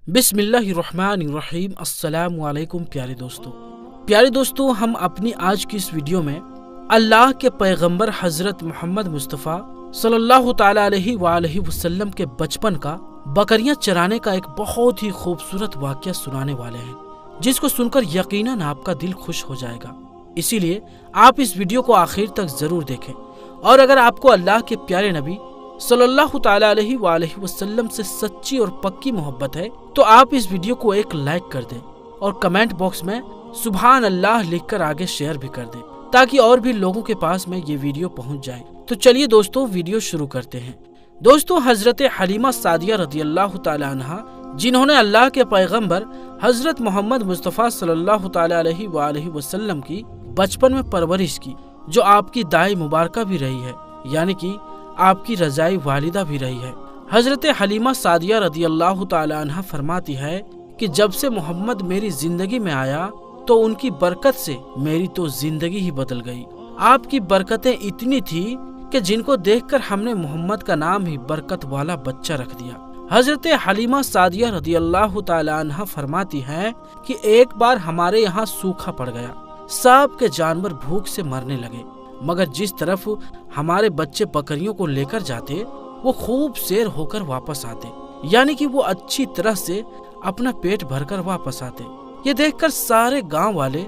बिस्मिल्लाहिर्रहमानिर्रहीम। अस्सलामु अलैकुम प्यारे दोस्तों, हम अपनी आज की इस वीडियो में अल्लाह के पैगंबर हजरत मोहम्मद मुस्तफ़ा सल्लल्लाहु ताला अलैहि वसल्लम के बचपन का बकरियां चराने का एक बहुत ही खूबसूरत वाक़या सुनाने वाले हैं, जिसको सुनकर यकीनन आपका दिल खुश हो जाएगा। इसीलिए आप इस वीडियो को आखिर तक जरूर देखें, और अगर आपको अल्लाह के प्यारे नबी सल्लल्लाहु ताला अलैहि वसल्लम से सच्ची और पक्की मोहब्बत है तो आप इस वीडियो को एक लाइक कर दें और कमेंट बॉक्स में सुभान अल्लाह लिखकर आगे शेयर भी कर दें, ताकि और भी लोगों के पास में ये वीडियो पहुंच जाए। तो चलिए दोस्तों, वीडियो शुरू करते हैं। दोस्तों, हजरत हलीमा सादिया रदियल्लाहु ताला अन्हा, जिन्होंने अल्लाह के पैगंबर हजरत मोहम्मद मुस्तफ़ा सल्लल्लाहु ताला अलैहि वसल्लम की बचपन में परवरिश की, जो आपकी दाई मुबारका भी रही है, यानी कि आपकी रजाई वालिदा भी रही है। हजरत हलीमा सादिया रदियल्लाहु ताला अन्हा फरमाती है कि जब से मोहम्मद मेरी जिंदगी में आया तो उनकी बरकत से मेरी तो जिंदगी ही बदल गई। आपकी बरकतें इतनी थी कि जिनको देखकर हमने मोहम्मद का नाम ही बरकत वाला बच्चा रख दिया। हजरत हलीमा सादिया रदियल्लाहु ताला अन्हा फरमाती है कि एक बार हमारे यहाँ सूखा पड़ गया, सब के जानवर भूख से मरने लगे, मगर जिस तरफ हमारे बच्चे बकरियों को लेकर जाते वो खूब शेर होकर वापस आते, यानी कि वो अच्छी तरह से अपना पेट भरकर वापस आते। ये देखकर सारे गांव वाले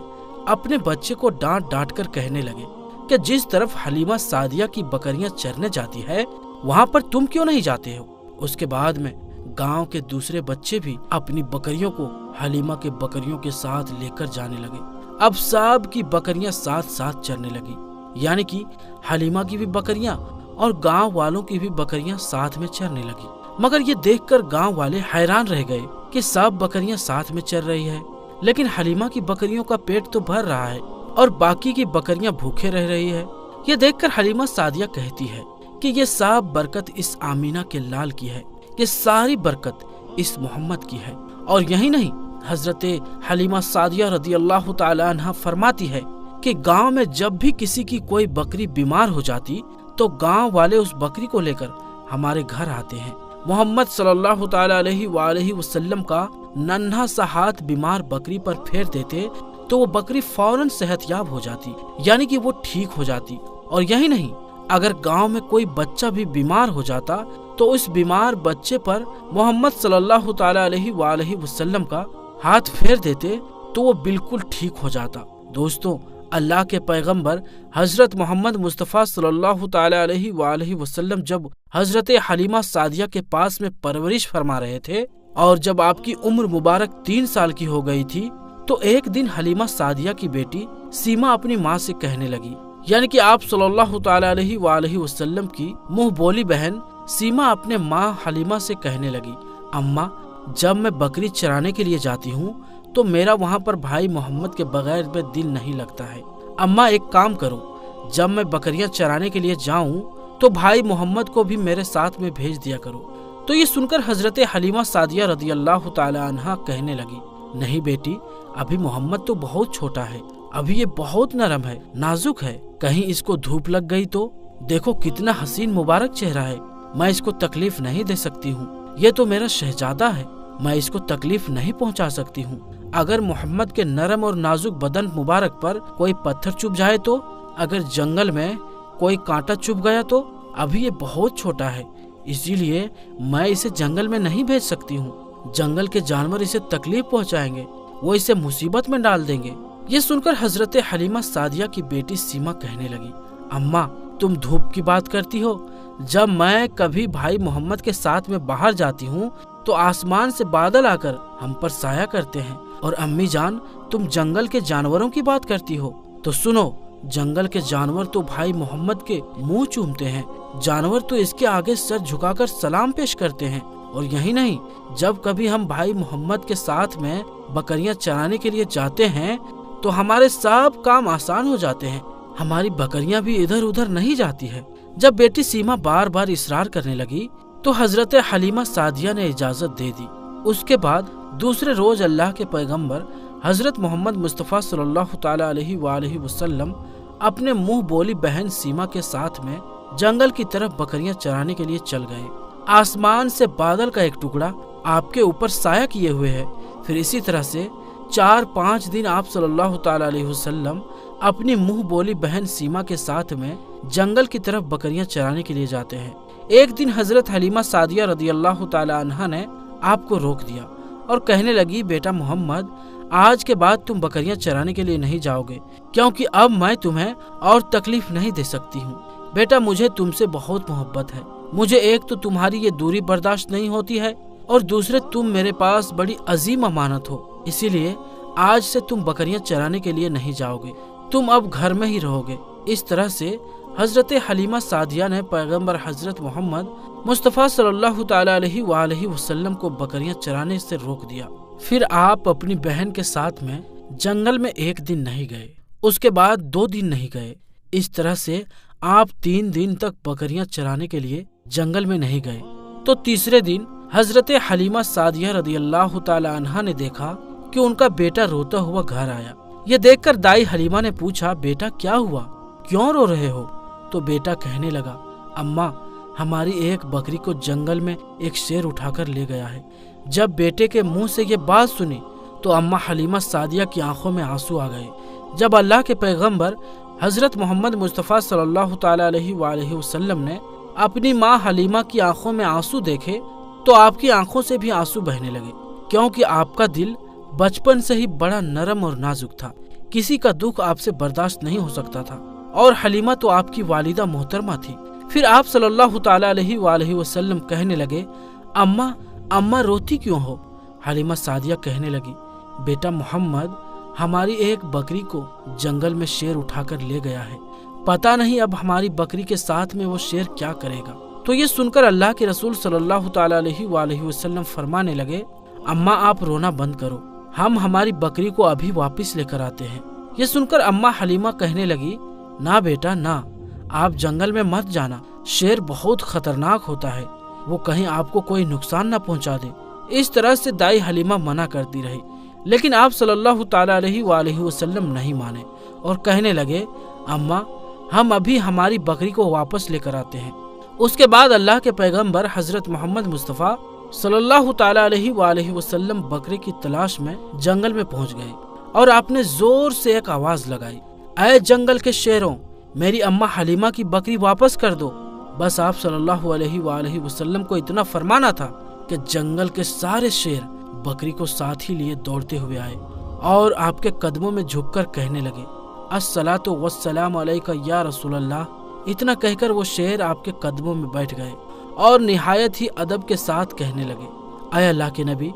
अपने बच्चे को डांट डांट कर कहने लगे कि जिस तरफ हलीमा सादिया की बकरियां चरने जाती है वहां पर तुम क्यों नहीं जाते हो। उसके बाद में गांव के दूसरे बच्चे भी अपनी बकरियों को हलीमा के बकरियों के साथ लेकर जाने लगे। अब सब की बकरियां साथ साथ चरने लगी, यानी कि हलीमा की भी बकरियां और गांव वालों की भी बकरियां साथ में चरने लगी। मगर ये देखकर गांव वाले हैरान रह गए कि सब बकरियां साथ में चर रही है, लेकिन हलीमा की बकरियों का पेट तो भर रहा है और बाकी की बकरियां भूखे रह रही है। ये देखकर हलीमा सादिया कहती है कि ये सब बरकत इस आमीना के लाल की है, ये सारी बरकत इस मोहम्मद की है। और यही नहीं, हजरत हलीमा सादिया रदियल्लाहु ताला अन्हा फरमाती है कि गांव में जब भी किसी की कोई बकरी बीमार हो जाती तो गांव वाले उस बकरी को लेकर हमारे घर आते हैं। मोहम्मद सल्लल्लाहु ताला अलैहि वसल्लम का नन्हा सा हाथ बीमार बकरी पर फेर देते तो वो बकरी फौरन सेहतयाब हो जाती, यानी कि वो ठीक हो जाती। और यही नहीं, अगर गांव में कोई बच्चा भी बीमार हो जाता तो उस बीमार बच्चे पर मोहम्मद सल्लल्लाहु ताला अलैहि वसल्लम का हाथ फेर देते तो वो बिल्कुल ठीक हो जाता। दोस्तों, अल्लाह के पैगंबर हजरत मोहम्मद मुस्तफ़ा सल्लल्लाहु ताला अलैहि वसल्लम जब हजरत हलीमा सादिया के पास में परवरिश फरमा रहे थे और जब आपकी उम्र मुबारक 3 साल की हो गई थी, तो एक दिन हलीमा सादिया की बेटी सीमा अपनी माँ से कहने लगी, यानी कि आप सल्लल्लाहु ताला अलैहि वसल्लम की मुंह बोली बहन सीमा अपने माँ हलीमा से कहने लगी, अम्मा, जब मैं बकरी चराने के लिए जाती हूँ तो मेरा वहाँ पर भाई मोहम्मद के बगैर में दिल नहीं लगता है। अम्मा, एक काम करो, जब मैं बकरियां चराने के लिए जाऊं तो भाई मोहम्मद को भी मेरे साथ में भेज दिया करो। तो ये सुनकर हजरत हलीमा सादिया रदियल्लाहु ताला अन्हा कहने लगी, नहीं बेटी, अभी मोहम्मद तो बहुत छोटा है, अभी ये बहुत नरम है, नाजुक है, कहीं इसको धूप लग गई तो देखो कितना हसीन मुबारक चेहरा है, मैं इसको तकलीफ नहीं दे सकती हूँ, ये तो मेरा शहजादा है, मैं इसको तकलीफ नहीं पहुँचा सकती हूँ। अगर मोहम्मद के नरम और नाजुक बदन मुबारक पर कोई पत्थर चुभ जाए तो, अगर जंगल में कोई कांटा चुभ गया तो, अभी ये बहुत छोटा है, इसीलिए मैं इसे जंगल में नहीं भेज सकती हूँ, जंगल के जानवर इसे तकलीफ पहुँचाएंगे, वो इसे मुसीबत में डाल देंगे। ये सुनकर हजरत हलीमा सादिया की बेटी सीमा कहने लगी, अम्मा, तुम धूप की बात करती हो, जब मैं कभी भाई मोहम्मद के साथ में बाहर जाती हूँ तो आसमान से बादल आकर हम पर साया करते हैं, और अम्मी जान, तुम जंगल के जानवरों की बात करती हो, तो सुनो, जंगल के जानवर तो भाई मोहम्मद के मुंह चूमते हैं, जानवर तो इसके आगे सर झुकाकर सलाम पेश करते हैं। और यही नहीं, जब कभी हम भाई मोहम्मद के साथ में बकरियां चराने के लिए जाते हैं तो हमारे सब काम आसान हो जाते हैं, हमारी बकरियां भी इधर उधर नहीं जाती है। जब बेटी सीमा बार बार इसरार करने लगी तो हजरत हलीमा सादिया ने इजाजत दे दी। उसके बाद दूसरे रोज अल्लाह के पैगंबर हजरत मोहम्मद मुस्तफ़ा सल्लल्लाहु ताला अलैहि वसल्लम अपने मुंह बोली बहन सीमा के साथ में जंगल की तरफ बकरियां चराने के लिए चल गए। आसमान से बादल का एक टुकड़ा آپ کے اوپر سایہ کیے ہوئے ہے۔ پھر اسی طرح سے 4-5 دن آپ صلی اللہ تعالیٰ علیہ وسلم اپنی منہ بولی بہن سیما کے ساتھ میں جنگل کی طرف بکریاں چرانے کے لیے جاتے ہیں۔ ایک دن حضرت حلیمہ سعدیہ رضی اللہ تعالیٰ عنہا نے آپ کو روک دیا اور کہنے لگی، بیٹا محمد، آج کے بعد تم بکریاں چرانے کے لیے نہیں جاؤ گے، کیونکہ اب میں تمہیں اور تکلیف نہیں دے سکتی ہوں۔ بیٹا مجھے تم سے بہت محبت ہے، مجھے ایک تو تمہاری یہ دوری برداشت نہیں ہوتی ہے، اور دوسرے تم میرے پاس بڑی عظیم امانت ہو، اسی لیے آج سے تم بکریاں چرانے کے لیے نہیں جاؤ گے، تم اب گھر میں ہی رہو گے۔ اس طرح سے حضرت حلیمہ سعدیہ نے پیغمبر حضرت محمد مصطفیٰ صلی اللہ تعالیٰ علیہ وآلہ وسلم کو بکریاں چرانے سے روک دیا۔ پھر آپ اپنی بہن کے ساتھ میں جنگل میں 1 دن نہیں گئے، اس کے بعد 2 دن نہیں گئے۔ اس طرح سے آپ 3 دن تک بکریاں چرانے کے لیے جنگل میں نہیں گئے۔ تو تیسرے دن حضرت حلیمہ سعدیہ رضی اللہ تعالی عنہا نے دیکھا کہ ان کا بیٹا روتا ہوا گھر آیا۔ یہ دیکھ کر دائی حلیمہ نے پوچھا، بیٹا کیا ہوا، کیوں رو رہے ہو؟ تو بیٹا کہنے لگا، اماں ہماری ایک بکری کو جنگل میں ایک شیر اٹھا کر لے گیا ہے۔ جب بیٹے کے منہ سے یہ بات سنی تو اماں حلیمہ سعدیہ کی آنکھوں میں آنسو آ گئے۔ جب اللہ کے پیغمبر حضرت محمد مصطفیٰ صلی اللہ تعالیٰ علیہ وآلہ وسلم نے اپنی ماں حلیمہ کی آنکھوں میں آنسو دیکھے تو آپ کی آنکھوں سے بھی آنسو بہنے لگے، کیونکہ آپ کا دل بچپن سے ہی بڑا نرم اور نازک تھا، کسی کا دکھ آپ سے برداشت نہیں ہو سکتا تھا، اور حلیمہ تو آپ کی والدہ محترمہ تھی۔ پھر آپ صلی اللہ تعالیٰ علیہ وآلہ وسلم کہنے لگے، اماں روتی کیوں ہو؟ حلیمہ سعدیہ کہنے لگی، بیٹا محمد ہماری ایک بکری کو جنگل میں شیر اٹھا کر لے گیا ہے، پتہ نہیں اب ہماری بکری کے ساتھ میں وہ شیر کیا کرے گا۔ تو یہ سن کر اللہ کے رسول صلی اللہ تعالیٰ علیہ وآلہ وسلم فرمانے لگے، اماں آپ رونا بند کرو، ہم ہماری بکری کو ابھی واپس لے کر آتے ہیں۔ یہ سن کر اماں حلیمہ کہنے لگی، نہ بیٹا نہ، آپ جنگل میں مت جانا، شیر بہت خطرناک ہوتا ہے، وہ کہیں آپ کو کوئی نقصان نہ پہنچا دے۔ اس طرح سے دائی حلیمہ منع کرتی رہی، لیکن آپ صلی اللہ تعالیٰ علیہ وآلہ وسلم نہیں مانے اور کہنے لگے، اماں ہم ابھی ہماری بکری کو واپس لے کر آتے ہیں۔ اس کے بعد اللہ کے پیغمبر حضرت محمد مصطفیٰ صلی اللہ تعالیٰ علیہ وآلہ وسلم بکری کی تلاش میں جنگل میں پہنچ گئے، اور آپ نے زور سے ایک آواز لگائی، اے جنگل کے شیروں، میری اماں حلیمہ کی بکری واپس کر دو۔ بس آپ صلی اللہ علیہ وآلہ وسلم کو اتنا فرمانا تھا کہ جنگل کے سارے شیر بکری کو ساتھ ہی لیے دوڑتے ہوئے آئے اور آپ کے قدموں میں جھک کر کہنے لگے، الصلاۃ والسلام علیک یا رسول اللہ۔ اتنا کہہ کر وہ شیر آپ کے قدموں میں بیٹھ گئے اور نہایت ہی ادب کے ساتھ کہنے لگے، اے اللہ کے نبی،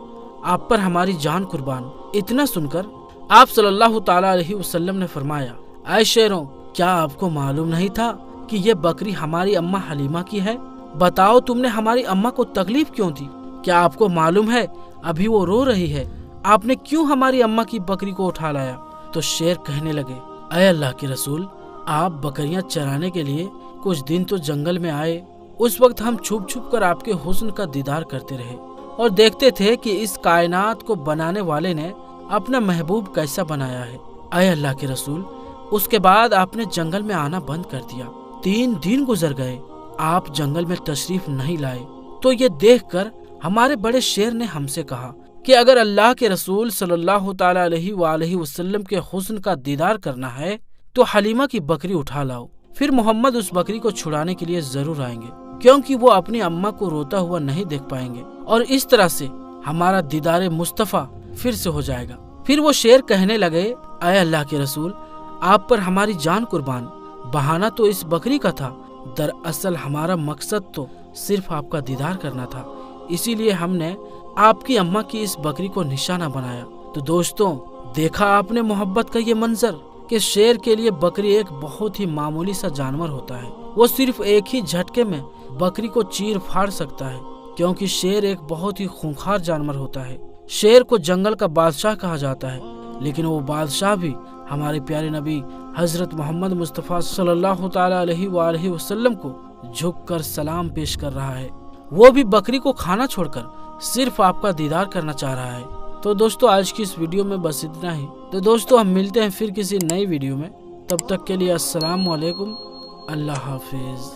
آپ پر ہماری جان قربان۔ اتنا سن کر آپ صلی اللہ تعالیٰ علیہ وسلم نے فرمایا، اے شیروں، کیا آپ کو معلوم نہیں تھا کہ یہ بکری ہماری اماں حلیمہ کی ہے؟ بتاؤ تم نے ہماری اماں کو تکلیف کیوں دی؟ کیا آپ کو معلوم ہے ابھی وہ رو رہی ہے، آپ نے کیوں ہماری اماں کی بکری کو اٹھا لایا؟ تو شیر کہنے لگے، اے اللہ کے رسول، آپ بکریاں چرانے کے لیے کچھ دن تو جنگل میں آئے، اس وقت ہم چھپ چھپ کر آپ کے حسن کا دیدار کرتے رہے اور دیکھتے تھے کہ اس کائنات کو بنانے والے نے اپنا محبوب کیسا بنایا ہے۔ اے اللہ کے رسول، اس کے بعد آپ نے جنگل میں آنا بند کر دیا، 3 دن گزر گئے، آپ جنگل میں تشریف نہیں لائے۔ تو یہ دیکھ کر ہمارے بڑے شیر نے ہم سے کہا کہ اگر اللہ کے رسول صلی اللہ تعالیٰ علیہ وآلہ وسلم کے حسن کا دیدار کرنا ہے تو حلیمہ کی بکری اٹھا لاؤ، پھر محمد اس بکری کو چھڑانے کے لیے ضرور آئیں گے، کیونکہ وہ اپنی اماں کو روتا ہوا نہیں دیکھ پائیں گے، اور اس طرح سے ہمارا دیدار مصطفیٰ پھر سے ہو جائے گا۔ پھر وہ شیر کہنے لگے، اے اللہ کے رسول، آپ پر ہماری جان قربان، بہانہ تو اس بکری کا تھا، دراصل ہمارا مقصد تو صرف آپ کا دیدار کرنا تھا، اسی لیے ہم نے آپ کی اماں کی اس بکری کو نشانہ بنایا۔ تو دوستوں، دیکھا آپ نے محبت کا یہ منظر کہ شیر کے لیے بکری ایک بہت ہی معمولی سا جانور ہوتا ہے، وہ صرف ایک ہی جھٹکے میں بکری کو چیر پھاڑ سکتا ہے، کیونکہ شیر ایک بہت ہی خونخوار جانور ہوتا ہے۔ شیر کو جنگل کا بادشاہ کہا جاتا ہے، لیکن وہ بادشاہ بھی ہمارے پیارے نبی حضرت محمد مصطفیٰ صلی اللہ تعالیٰ علیہ وآلہ وسلم کو جھک کر سلام پیش کر رہا ہے، وہ بھی بکری کو کھانا چھوڑ کر صرف آپ کا دیدار کرنا چاہ رہا ہے۔ تو دوستو، آج کی اس ویڈیو میں بس اتنا ہی۔ تو دوستو، ہم ملتے ہیں پھر کسی نئی ویڈیو میں، تب تک کے لیے السلام علیکم، اللہ حافظ۔